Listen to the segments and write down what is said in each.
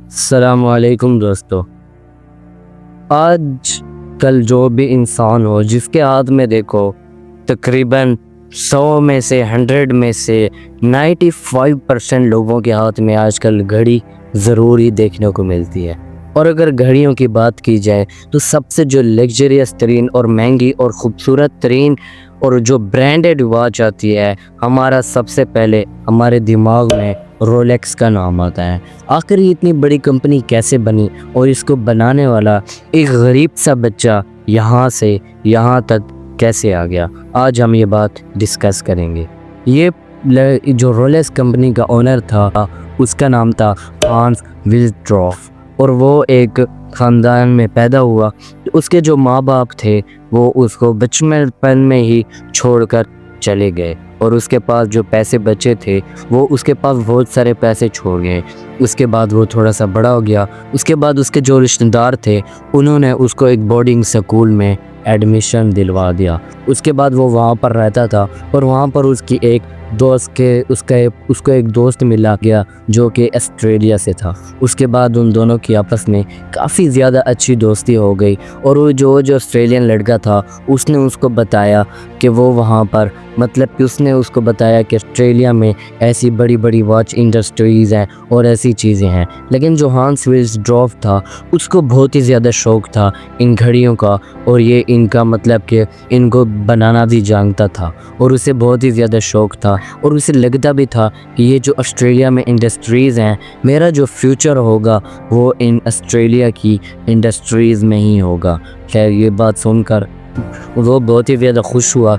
السلام علیکم دوستو۔ آج کل جو بھی انسان ہو جس کے ہاتھ میں دیکھو تقریباً 100 میں سے 100 میں سے 95% لوگوں کے ہاتھ میں آج کل گھڑی ضروری دیکھنے کو ملتی ہے۔ اور اگر گھڑیوں کی بات کی جائے تو سب سے جو لگژریس ترین اور مہنگی اور خوبصورت ترین اور جو برانڈڈ واچ آتی ہے، ہمارا سب سے پہلے ہمارے دماغ میں رولیکس کا نام آتا ہے۔ آخر یہ اتنی بڑی کمپنی کیسے بنی اور اس کو بنانے والا ایک غریب سا بچہ یہاں سے یہاں تک کیسے آ گیا، آج ہم یہ بات ڈسکس کریں گے۔ یہ جو رولیکس کمپنی کا اونر تھا اس کا نام تھا ہانس وزنڈورف، اور وہ ایک خاندان میں پیدا ہوا۔ اس کے جو ماں باپ تھے وہ اس کو بچپن میں ہی چھوڑ کر چلے گئے، اور اس کے پاس جو پیسے بچے تھے وہ اس کے پاس بہت سارے پیسے چھوڑ گئے۔ اس کے بعد وہ تھوڑا سا بڑا ہو گیا۔ اس کے بعد اس کے جو رشتہ دار تھے انہوں نے اس کو ایک بورڈنگ سکول میں ایڈمیشن دلوا دیا۔ اس کے بعد وہ وہاں پر رہتا تھا، اور وہاں پر اس کی ایک دوست اس کو ایک دوست ملا گیا جو کہ آسٹریلیا سے تھا۔ اس کے بعد ان دونوں کی آپس میں کافی زیادہ اچھی دوستی ہو گئی، اور وہ جو آسٹریلین لڑکا تھا اس نے اس کو بتایا کہ وہ وہاں پر اس نے اس کو بتایا کہ آسٹریلیا میں ایسی بڑی بڑی واچ انڈسٹریز ہیں اور ایسی چیزیں ہیں۔ لیکن جو ہانس وزنڈورف تھا اس کو بہت ہی زیادہ شوق تھا ان گھڑیوں کا، اور یہ ان کا کہ ان کو بنانا بھی جانتا تھا، اور اسے بہت ہی زیادہ شوق تھا، اور اسے لگتا بھی تھا کہ یہ جو آسٹریلیا میں انڈسٹریز ہیں، میرا جو فیوچر ہوگا وہ ان آسٹریلیا کی انڈسٹریز میں ہی ہوگا۔ خیر، یہ بات سن کر وہ بہت ہی زیادہ خوش ہوا،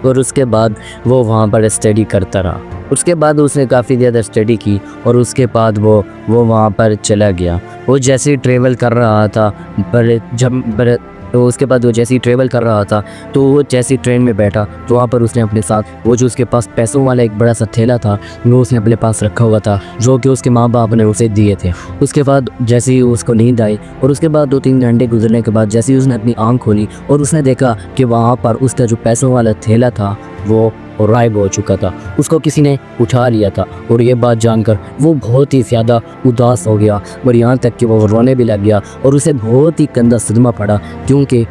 اور اس کے بعد وہ وہاں پر اسٹڈی کرتا رہا۔ اس کے بعد اس نے کافی زیادہ اسٹڈی کی، اور اس کے بعد وہ وہاں پر چلا گیا۔ وہ جیسے ہی ٹریول کر رہا تھا تو وہ جیسی ٹرین میں بیٹھا تو وہاں پر اس نے اپنے ساتھ وہ جو اس کے پاس پیسوں والا ایک بڑا سا تھیلا تھا وہ اس نے اپنے پاس رکھا ہوا تھا، جو کہ اس کے ماں باپ نے اسے دیے تھے۔ اس کے بعد جیسے ہی اس کو نیند آئی، اور اس کے بعد 2-3 گھنٹے گزرنے کے بعد جیسے ہی اس نے اپنی آنکھ کھولی اور اس نے دیکھا کہ وہاں پر اس کا جو پیسوں والا تھیلا تھا وہ غائب ہو چکا تھا، اس کو کسی نے اٹھا لیا تھا۔ اور یہ بات جان کر وہ بہت ہی زیادہ اداس ہو گیا، اور یہاں تک کہ وہ رونے بھی لگ گیا، اور اسے بہت ہی گندا صدمہ پڑا، کیونکہ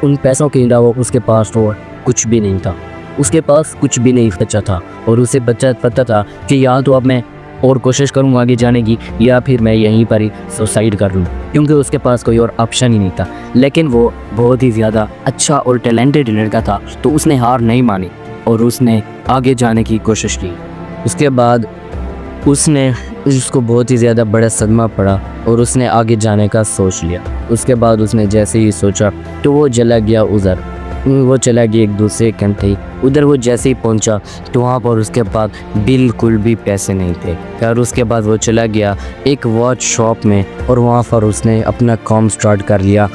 ان پیسوں کے علاوہ اس کے پاس کچھ بھی نہیں تھا۔ اس کے پاس کچھ بھی نہیں بچا تھا، اور اسے پتا تھا کہ یا تو اب میں اور کوشش کروں آگے جانے کی، یا پھر میں یہیں پر ہی سوسائڈ کر لوں، کیونکہ اس کے پاس کوئی اور آپشن ہی نہیں تھا۔ لیکن وہ بہت ہی زیادہ اچھا اور ٹیلنٹڈ لڑکا تھا، تو اس نے ہار نہیں مانی اور اس نے آگے جانے کی کوشش کی۔ اس کے بعد اس کو بہت ہی زیادہ بڑا صدمہ پڑا، اور اس نے آگے جانے کا سوچ لیا۔ اس کے بعد اس نے جیسے ہی سوچا تو وہ چلا گیا ایک دوسرے کنٹری۔ ادھر وہ جیسے ہی پہنچا تو وہاں پر اس کے پاس بالکل بھی پیسے نہیں تھے۔ اور اس کے بعد وہ چلا گیا ایک واچ شاپ میں، اور وہاں پر اس نے اپنا کام سٹارٹ کر لیا۔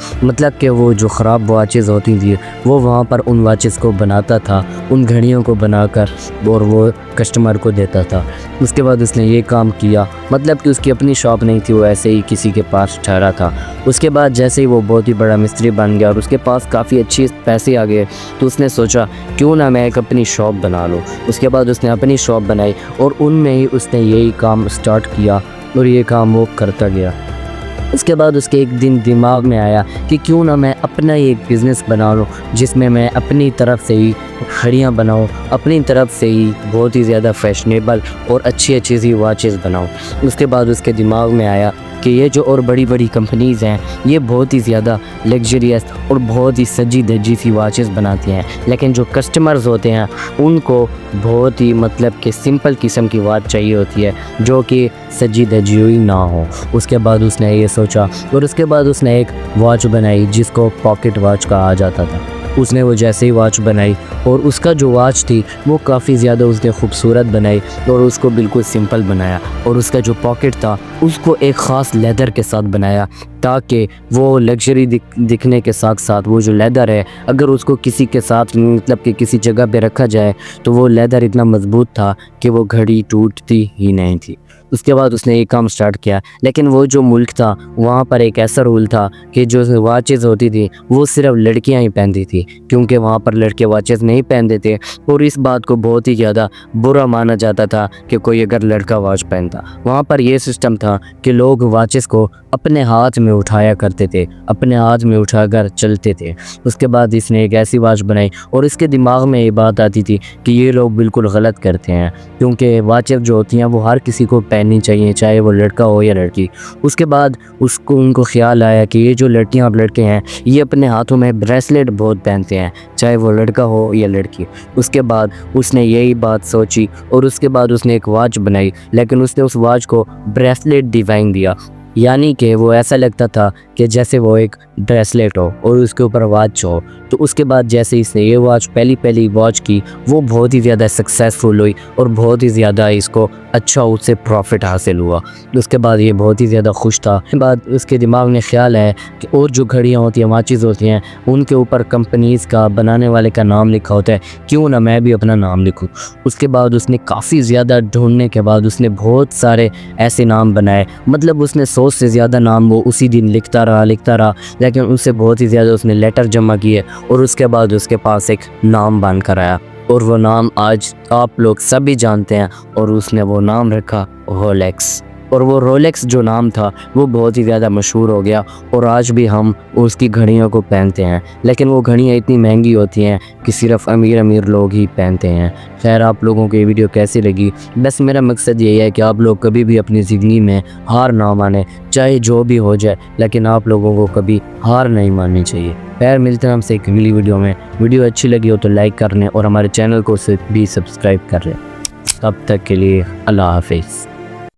کہ وہ جو خراب واچز ہوتی تھی وہ وہاں پر ان واچز کو بناتا تھا، ان گھڑیوں کو بنا کر، اور وہ کسٹمر کو دیتا تھا۔ اس کے بعد اس نے یہ کام کیا، کہ اس کی اپنی شاپ نہیں تھی، وہ ایسے ہی کسی کے پاس ٹھہرا تھا۔ اس کے بعد جیسے ہی وہ بہت ہی بڑا مستری بن گیا اور اس کے پاس کافی اچھی پیسے آ گئے، تو اس نے سوچا کیوں نہ میں ایک اپنی شاپ بنا لوں۔ اس کے بعد اس نے اپنی شاپ بنائی، اور ان میں ہی اس نے یہی کام سٹارٹ کیا، اور یہ کام وہ کرتا گیا۔ اس کے بعد اس کے ایک دن دماغ میں آیا کہ کیوں نہ میں اپنا ایک بزنس بنا لوں، جس میں اپنی طرف سے ہی گھڑیاں بناؤں، اپنی طرف سے ہی بہت ہی زیادہ فیشنیبل اور اچھی سی واچز بناؤں۔ اس کے بعد اس کے دماغ میں آیا کہ یہ جو اور بڑی بڑی کمپنیز ہیں یہ بہت ہی زیادہ لگژریس اور بہت ہی سجی دھجی سی واچز بناتی ہیں، لیکن جو کسٹمرز ہوتے ہیں ان کو بہت ہی کہ سمپل قسم کی واچ چاہیے ہوتی ہے، جو کہ سجی دھجی ہوئی نہ ہو۔ اس کے بعد اس نے یہ سوچا، اور اس کے بعد اس نے ایک واچ بنائی جس کو پاکٹ واچ کہا جاتا تھا۔ اس نے وہ جیسے ہی واچ بنائی، اور اس کا جو واچ تھی وہ کافی زیادہ اس نے خوبصورت بنائی، اور اس کو بالکل سمپل بنایا، اور اس کا جو پاکٹ تھا اس کو ایک خاص لیدر کے ساتھ بنایا، تاکہ وہ لگژری دکھنے کے ساتھ ساتھ وہ جو لیدر ہے اگر اس کو کسی کے ساتھ کہ کسی جگہ پہ رکھا جائے تو وہ لیدر اتنا مضبوط تھا کہ وہ گھڑی ٹوٹتی ہی نہیں تھی۔ اس کے بعد اس نے یہ کام سٹارٹ کیا. لیکن وہ جو ملک تھا وہاں پر ایک ایسا رول تھا کہ جو واچز ہوتی تھی وہ صرف لڑکیاں ہی پہنتی تھی، کیونکہ وہاں پر لڑکے واچز نہیں پہنتے تھے، اور اس بات کو بہت ہی زیادہ برا مانا جاتا تھا کہ کوئی اگر لڑکا واچ پہنتا. وہاں پر یہ سسٹم تھا کہ لوگ واچز کو اپنے ہاتھ میں اٹھایا کرتے تھے، اپنے ہاتھ میں اٹھا کر چلتے تھے. اس کے بعد اس نے ایک ایسی واچ بنائی اور اس کے دماغ میں یہ بات آتی تھی کہ یہ لوگ بالکل غلط کرتے ہیں، کیونکہ واچز جو ہوتی ہیں وہ ہر کسی کو پہننی چاہیے، چاہے وہ لڑکا ہو یا لڑکی. اس کے بعد ان کو خیال آیا کہ یہ جو لڑکیاں اور لڑکے ہیں یہ اپنے ہاتھوں میں بریسلیٹ بہت پہنتے ہیں، چاہے وہ لڑکا ہو یا لڑکی. اس کے بعد اس نے یہی بات سوچی اور اس کے بعد اس نے ایک واچ بنائی، لیکن اس نے اس واچ کو بریسلیٹ ڈیزائن دیا، یعنی کہ وہ ایسا لگتا تھا کہ جیسے وہ ایک بریسلیٹ ہو اور اس کے اوپر واچ ہو. تو اس کے بعد جیسے اس نے یہ واچ پہلی واچ کی وہ بہت ہی زیادہ سکسیسفل ہوئی اور بہت ہی زیادہ اس کو اچھا اس سے پروفٹ حاصل ہوا. اس کے بعد یہ بہت ہی زیادہ خوش تھا. اس کے بعد اس کے دماغ میں خیال ہے کہ اور جو گھڑیاں ہوتی ہیں، واچز ہوتی ہیں، ان کے اوپر کمپنیز کا بنانے والے کا نام لکھا ہوتا ہے، کیوں نہ میں بھی اپنا نام لکھوں. اس کے بعد اس نے کافی زیادہ ڈھونڈنے کے بعد اس نے بہت سارے ایسے نام بنائے، مطلب اس نے 100 سے زیادہ نام وہ اسی دن لکھتا رہا، لیکن اس سے بہت ہی زیادہ اس نے لیٹر جمع کیے اور اس کے بعد اس کے پاس ایک نام بن کر آیا، اور وہ نام آج آپ لوگ سبھی جانتے ہیں، اور اس نے وہ نام رکھا رولیکس. اور وہ رولیکس جو نام تھا وہ بہت ہی زیادہ مشہور ہو گیا اور آج بھی ہم اس کی گھڑیوں کو پہنتے ہیں، لیکن وہ گھڑیاں اتنی مہنگی ہوتی ہیں کہ صرف امیر لوگ ہی پہنتے ہیں. خیر، آپ لوگوں کو یہ ویڈیو کیسی لگی؟ بس میرا مقصد یہی ہے کہ آپ لوگ کبھی بھی اپنی زندگی میں ہار نہ مانیں، چاہے جو بھی ہو جائے، لیکن آپ لوگوں کو کبھی ہار نہیں ماننی چاہیے. خیر، ملتے ہیں ہم سے ایک اگلی ویڈیو میں. ویڈیو اچھی لگی ہو تو لائک کر لیں اور ہمارے چینل کو بھی سبسکرائب کر لیں. تب تک کے لیے اللہ حافظ.